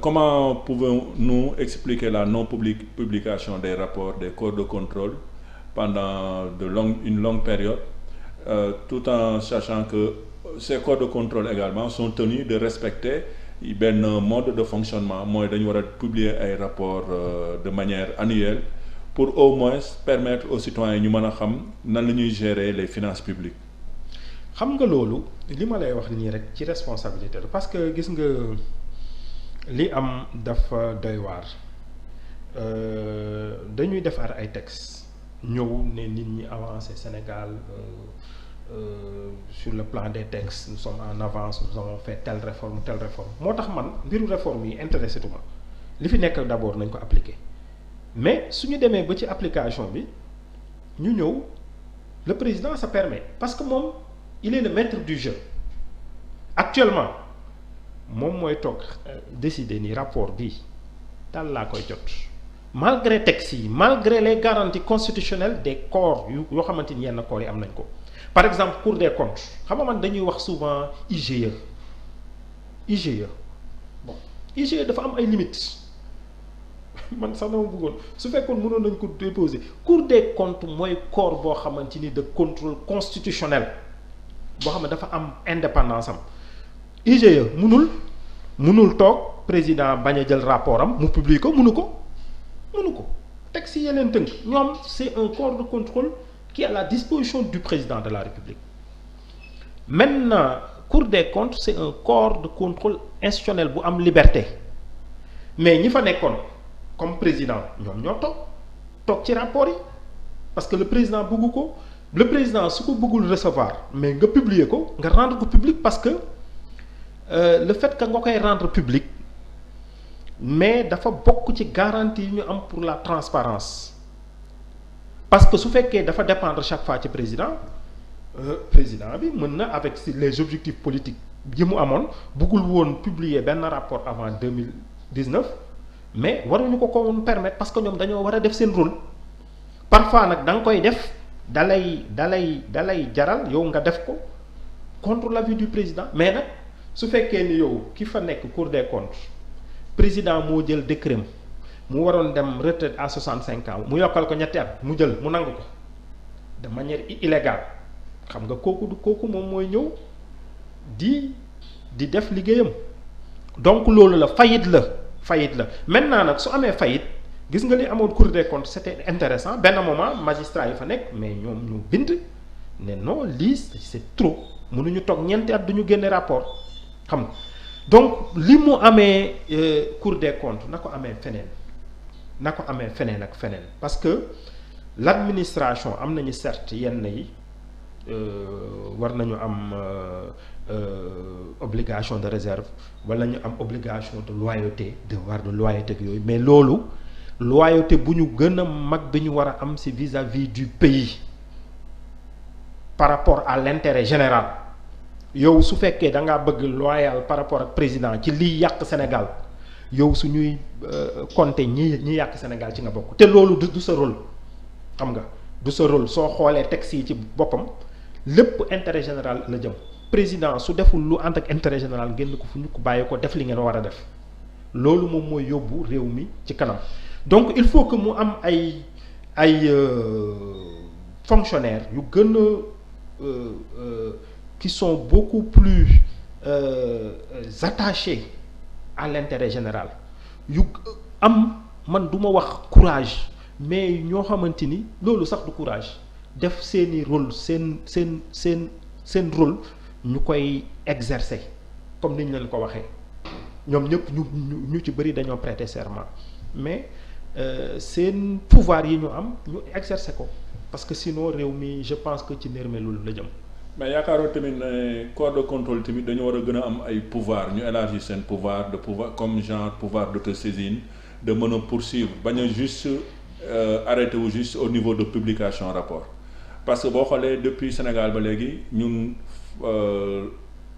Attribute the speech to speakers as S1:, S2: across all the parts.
S1: Comment pouvons-nous expliquer la non-publication des rapports des corps de contrôle pendant une longue période, tout en sachant que ces corps de contrôle également sont tenus de respecter benn mode de fonctionnement mooy dañu war a publier ay rapports de manière annuelle pour au moins permettre aux citoyens ñu mën a xam nan la ñuy gérer les finances publiques.
S2: xam nga loolu li ma lay wax nii rek ci responsabilité la parce que gis nga li am dafa doy waar dañuy defar ay textes ñëw ne nit ñi avancé Sénégal sur le plan des textes nous sommes en avance nous avons fait telle réforme moo tax man mbiru réforme yi intéressé tuma li fi nekk d'abord nañ ko appliquer mais suñu demee ba ci application bi ñu ñëw le président se permet parce que moom il est le maître du jeu actuellement moom mooy toog décider ni rapport bi daal laa koy jot malgré textes yi malgré les garanties constitutionnelles des corps yoo xamante ni yenn corps yi am nañ ko par exemple Cour des comptes xam nga man dañuy wax souvent IGE bon IGE dafa am ay limites man sax dama bëggoon su fekkoon mënoon nañ ko déposer Cour des comptes mooy corps boo xamante ni de contrôle constitutionnel boo xam ne dafa am indépendance am IGE mënul toog président bañ a jël rapport am mu publier ko mënu ko texte yi leen tënk ñoom c'est un corps de contrôle qui est à la disposition du président de la République. Maintenant Cour des comptes c'est un corps de contrôle institutionnel bu am liberté mais ñi fa nekkoon comme président ñoom ñoo toog ci rapport yi parce que le président bëggu ko le président su ko bëggul recevoir mais nga publier ko nga rendre ko public parce que le fait que nga koy rendre public mais dafa bokk ci garantie yi ñu am pour la transparence parce que su fekkee dafa dépendre chaque fois ci président bi mën na avec les objectifs politiques yi mu amoon bëggul woon publier benn rapport avant 2019 mais waruñu ko woon permettre parce que ñoom dañoo war a def seen rôle parfois nag da nga koy def dalay jaral yow nga def ko contre l'avis du président mais nag su fekkee ni yow ki fa nekk Cour des comptes président moo jël décret mu waroon dem retraite à 65 ans mu yokkal ko ñetti at mu nangu ko de manière illégale xam nga kooku moom mooy ñëw di def liggéeyam donc loolu la faillite la maintenant nag su amee faillite gis nga li amoon Cour des comptes c'était intéressant benn moment magistrat yi fa nekk mais ñoom ñu bind ne non lii c'est trop mënuñu toog ñeenti at duñu génne rapport xam nga donc li mu amee Cour des comptes na ko amee feneen ak feneen parce que l'administration am nañu certes yenn yi war nañu am obligation de réserve wala ñu am obligation de loyauté devoir de loyauté ak yooyu mais loolu loyauté bu ñu gën a mag bi ñu war a am c'est vis-à-vis du pays par rapport à l'intérêt général yow su fekkee da ngaa bëgg loyal par rapport ak président ci liy yàq Sénégal yow su ñuy compter ñi yàq Sénégal ci nga bokk te loolu du sa rôle xam nga du sa rôle soo xoolee texte yi ci boppam lépp intérêt général la jëm président su deful lu ànd ak intérêt général ngeen ko fu ñu ko bàyyi ko def li ngeen war a def loolu moom mooy yóbbu réew mi ci kanam donc il faut que mu am ay fonctionnaires yu gën a qui sont beaucoup plus attachés à l'intérêt général yu am man du ma wax courage mais ñoo xamante ni loolu sax du courage def seeni rôle seen rôle ñu koy exercer comme ni ñu leen ko waxee ñoom ñëpp ñu ci bëri dañoo prêter serment mais seen pouvoir yi ñu am ñu exercer ko parce que sinon réew mi je pense que ci nërmeelu la jëm.
S1: mais yaakaaroo tamit ne corps de contrôle tamit dañu war a gën a am ay pouvoir ñu élargir seen pouvoir comme genre pouvoir d'autosaisine de mën a poursuivre bañ a juste arrêté wu juste au niveau de publication rapport parce que boo xoolee depuis Sénégal ba léegi ñun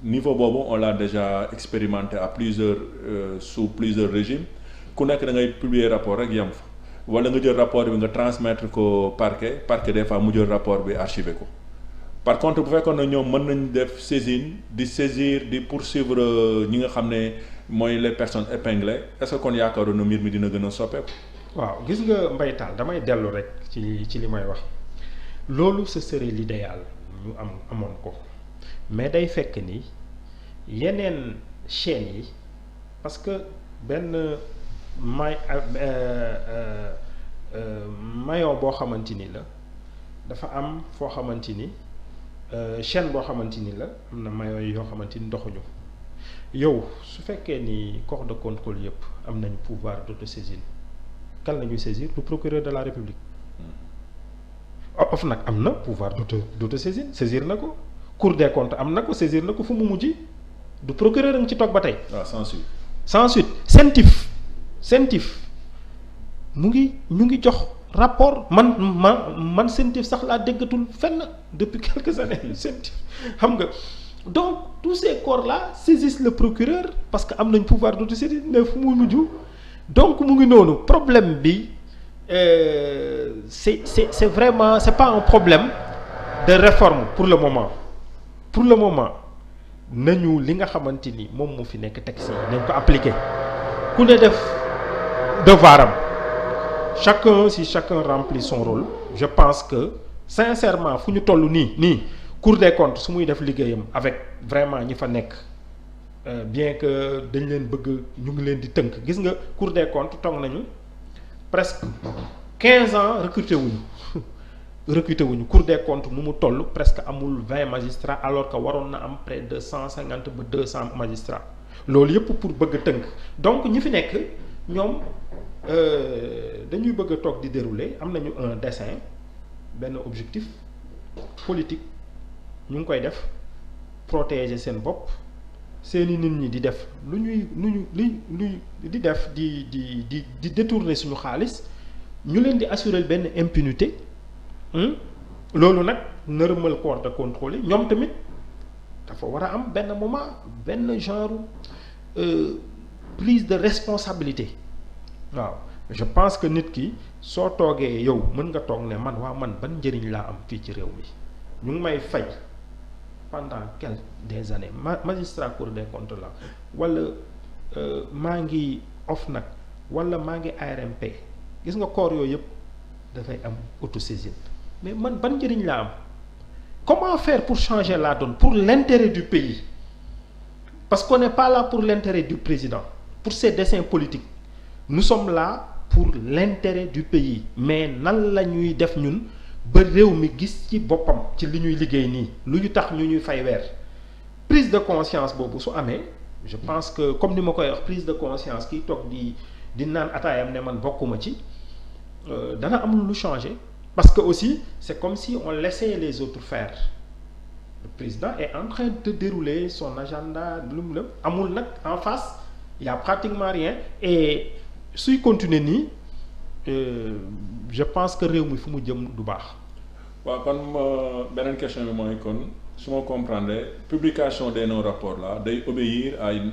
S1: niveau boobu on l'a déjà expérimenté à plusieurs sous plusieurs régimes ku nekk da ngay publier rapport rek yem fa wala nga jël rapport bi nga transmettre ko parquet des fois mu jël rapport bi archiver ko. par contre bu fekkoon na ñoom mën nañ def saisine di saisir di poursuivre ñi nga xam ne mooy les personnes épinglées est-ce que kon yaakaaroon na mbir mi dina gën a soppeeku.
S2: waaw gis nga mbaytaal damay dellu rek ci li may wax loolu ce serait l'idéal ñu amoon ko mais day fekk ni yeneen chaînes yi parce que benn maillon boo xamante ni la dafa am foo xamante ni chaîne boo xamante ni la am na maillon yoo xamante ni doxuñu yow su fekkee ni corps de contrôle yëpp am nañ pouvoir d'autosaisine kan la ñuy saisir du procureur de la République OFNAC am na pouvoir d'autosaisine saisir na ko Cour des comptes am na ko saisir na ko fu mu mujj du procureur a ngi ci toog ba tey.
S1: waaw
S2: sans suite CENTIF ñu ngi jox rapport man CENTIF sax laa déggatul fenn depuis quelques années CENTIF xam nga donc tous ces corps là saisissent le procureur parce que am nañ pouvoir d'autosaisine ne fu muy mujj donc mu ngi noonu problème bi c'est vraiment c'est pas un problème de réforme pour le moment nañu li nga xamante ni moom moo fi nekk texte yi nañ ko appliquer ku ne def devoiram chacun remplit son rôle je pense que sincèrement fu ñu toll nii Cour des comptes su muy def liggéeyam avec vraiment ñi fa nekk bien que dañ leen bëgg ñu ngi leen di tënk gis nga Cour des comptes toog nañu presque 15 ans recruté wuñu Cour des comptes nu mu toll presque amul 20 magistrats alors que waroon na am près de 150 ba 200 magistrats loolu yëpp pour bëgg a tënk donc ñi fi nekk ñoom dañuy bëgg a toog di dérouler am nañu un dessein benn objectif politique ñu ngi koy def protéger seen bopp seeni nit ñi di def lu ñuy di def di détourner suñu xaalis ñu leen di assurer benn impunité loolu nag nërmal corps de contrôle yi ñoom tamit dafa war a am benn moment benn genre prise de responsabilité waaw je pense que nit ki soo toogee yow mën nga toog ne man ban njëriñ laa am fii ci réew mi ñu ngi may fay pendant des années magistrat Cour des comptes la wala maa ngi OFNAC wala maa ngi ARMP gis nga corps yooyu yëpp dafay am autosaisine mais man ban njëriñ laa am comment faire pour changer la donne pour l'intérêt du pays parce qu'on n'est pas là pour l'intérêt du président pour ses desseins politiques nous sommes là pour l'intérêt du pays mais nan la ñuy def ñun ba réew mi gis ci boppam ci li ñuy liggéey nii lu ñu tax ñu ñuy fay weer prise de conscience boobu su amee je pense que comme ni ma koy wax prise de conscience kiy toog di naan ataayam ne man bokkuma ci dana am lu changer parce que aussi c'est comme si on laissait les autres faire le président est en train de dérouler son agenda lu mu la amul nag en face il y a pratiquement rien et suy continuer nii je pense que réew mi fu mu jëm du baax.
S1: waaw kon beneen question bi mooy kon su ma comprendre publication des non-rapports là day obéir à une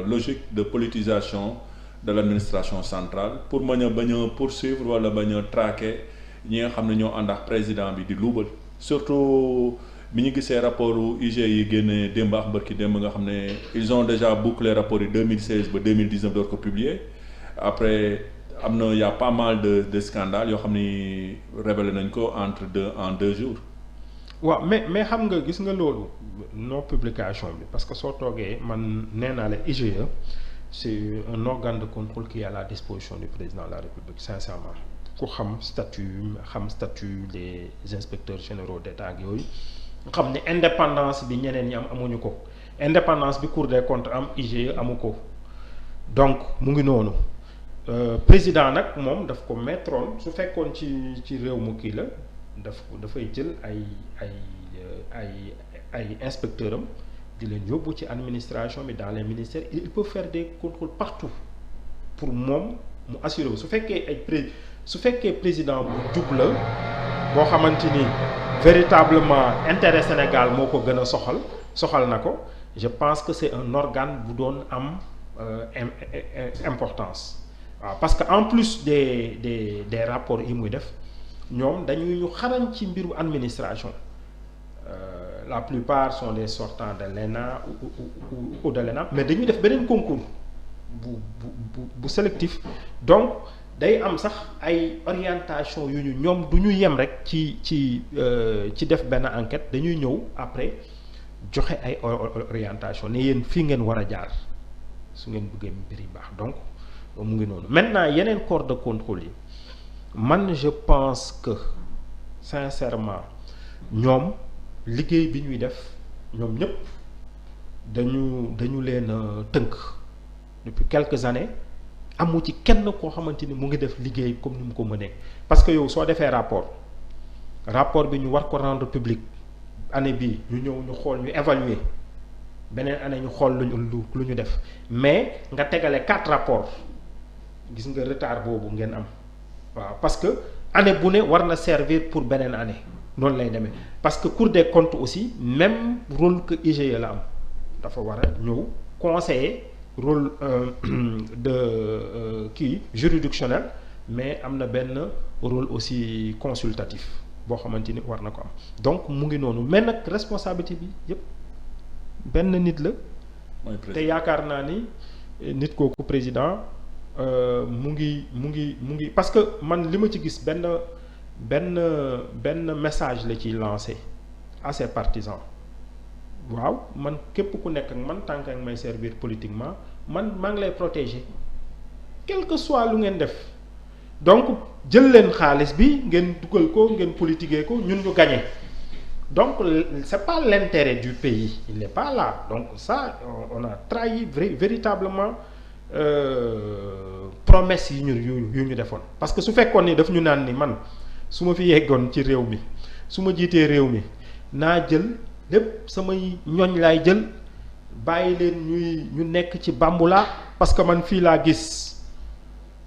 S1: logique de politisation de l'administration centrale pour bañ a poursuivre wala bañ a traquer ñi nga xam ne ñoo ànd ak président bi di luubal surtout bi ñu gisee rapport IGE yi génne démb ak bërki démb nga xam ne ils ont déjà bouclé rapport yi 2016 ba 2019 door ko publier après am na y a pas mal de scandales yoo xam ni révélé nañ ko en deux jours.
S2: waaw mais xam nga gis nga loolu non publication bi parce que soo toogee man nee naa la IGE c'est un organe de contrôle qui est à la disposition du président de la République sincèrement ku xam statut des inspecteurs généraux d'État ak yooyu xam ne indépendance bi ñeneen ñi amuñu ko indépendance bi Cour des comptes am IGE amu ko donc mu ngi noonu président nag moom daf ko mettroon su fekkoon ci réew mu kii la dafay jël ay inspecteurs am di leen yóbbu ci administration bi dans les ministères il peut faire des contrôles partout pour moom mu assurer wu su fekkee président bu jub la boo xamante ni véritablement intérêt Sénégal moo ko gën a soxal na ko je pense que c'est un organe bu doon am importance waaw parce que en plus des rapports yi muy def ñoom dañuy ñu xarañ ci mbiru administration la plupart sont des sortants de l'ENA ou de l'ENA mais dañuy def beneen concours bu sélectif donc day am sax ay orientation yu ñu ñoom du ñu yem rek ci def benn enquête dañuy ñëw après joxe ay orientation ne yéen fii ngeen war a jaar su ngeen bëggee mbir yi baax donc mu ngi noonu maintenant yeneen corps de contrôle yi man je pense que sincèrement ñoom liggéey bi ñuy def ñoom ñëpp dañu leen tënk depuis quelques années amu ci kenn koo xamante ni mu ngi def liggéey comme ni mu ko mënee parce que yow soo defee rapport bi ñu war ko rendre public année bii ñu ñëw ñu xool ñu évaluer beneen année ñu xool lu ñu def mais nga tegale 4 rapports gis nga retard boobu ngeen am waaw parce que année bu ne war na servir pour beneen année noonu lay demee parce que Cour des comptes aussi même rôle que IGE la am dafa war a ñëw conseiller rôle de juridictionnel mais am na benn rôle aussi consultatif boo xamante ni war na ko am donc mu ngi noonu mais nag responsabilité bi yépp benn nit la te yaakaar naa ni nit kooku président mu ngi parce que man li ma ci gis benn message la ciy lancé à ses partisans waaw man képp ku nekk ak man tant que may servir politiquement man maa ngi lay protéger quel que soit lu ngeen def donc jël leen xaalis bi ngeen dugal ko ngeen politiquer ko ñun ñu gagné donc c'est pas l'intérêt du pays il n'est pas là donc ça on a trahi véritablement promesse yu ñu defoon parce que su fekkoon ni daf ñu naan ni man su ma fi yeggoon ci réew mi su ma jiitee réew mi naa jël lépp samay ñoñ laay jël bàyyi leen ñu nekk ci bambula parce que man fii laa gis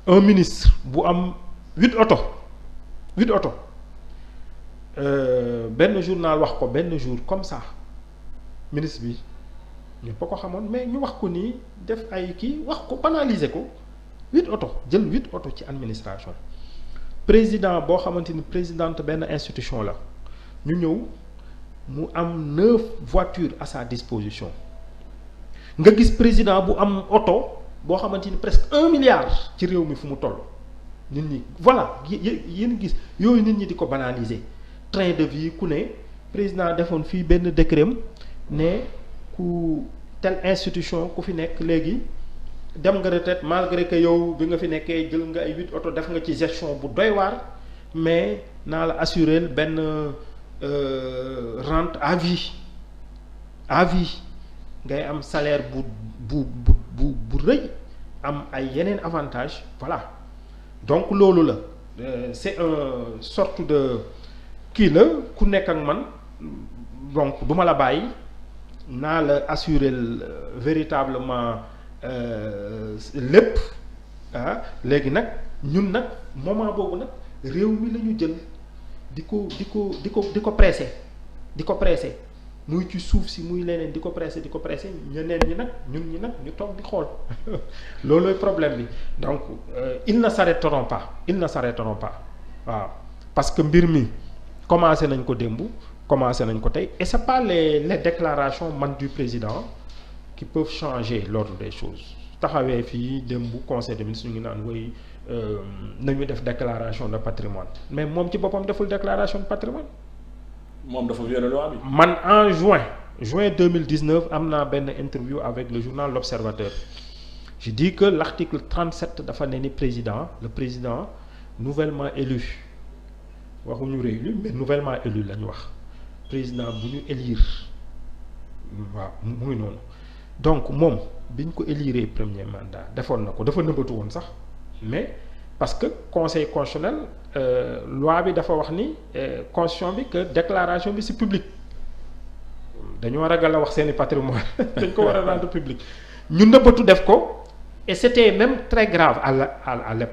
S2: un ministre bu am 8 oto benn journal wax ko benn jour comme ça ministre bi ñëpp a ko xamoon mais ñu wax ko nii def ay kii wax ko banaliser ko 8 oto jël 8 oto ci administration président boo xamante ni présidente benn institution la ñu ñëw mu am 9 voitures à sa disposition nga gis président bu am oto boo xamante ni presque 1 milliard ci réew mi fu mu toll nit ñi voilà yéen gis yooyu nit ñi di ko banaliser train de vie ku ne président defoon fii benn décret ne ku telle institution ku fi nekk léegi dem nga retraite malgré que yow bi nga fi nekkee jël nga ay 8 oto def nga ci gestion bu doy waar mais naa la assurer benn rente à vie ngay am salaire bu rëy am ay yeneen avantage voilà donc loolu la c'est un sorte de kii la ku nekk ak man donc du ma la bàyyi naa la assurer véritablement lépp léegi nag ñun nag moment boobu nag réew mi la ñu jël di ko pressé muy ci suuf si muy leneen di ko pressé ñeneen ñi nag ñun ñi nag ñu toog di xool loolooy problème bi donc ils ne s'arrêteront pas waaw parce que mbir mi commencé nañ ko démb commencé nañ ko tey et c'est pas les déclarations man du président qui peuvent changer l'ordre des choses taxawee fii démb conseil des ministres ñu ngi naan woy nañu def déclaration de patrimoine mais moom ci boppam deful déclaration de patrimoine
S1: moom dafa violer loi bi.
S2: man en juin 2019 am naa benn interview avec le journal L'Observateur je dis que l'article 37 dafa ne ni le président nouvellement élu waxuñu réélu mais nouvellement élu la ñu wax président bu ñu élire waaw mu ngi noonu donc moom bi ñu ko élire premier mandat defoon na ko dafa nëbbatu woon sax mais parce que conseil constitutionnel loi bi dafa wax ni constitution bi que déclaration bi c'est public dañoo ragal a wax seeni patrimoine dañ ko war a rendre public ñu nëbbatu def ko et c'était même très grave à l'époque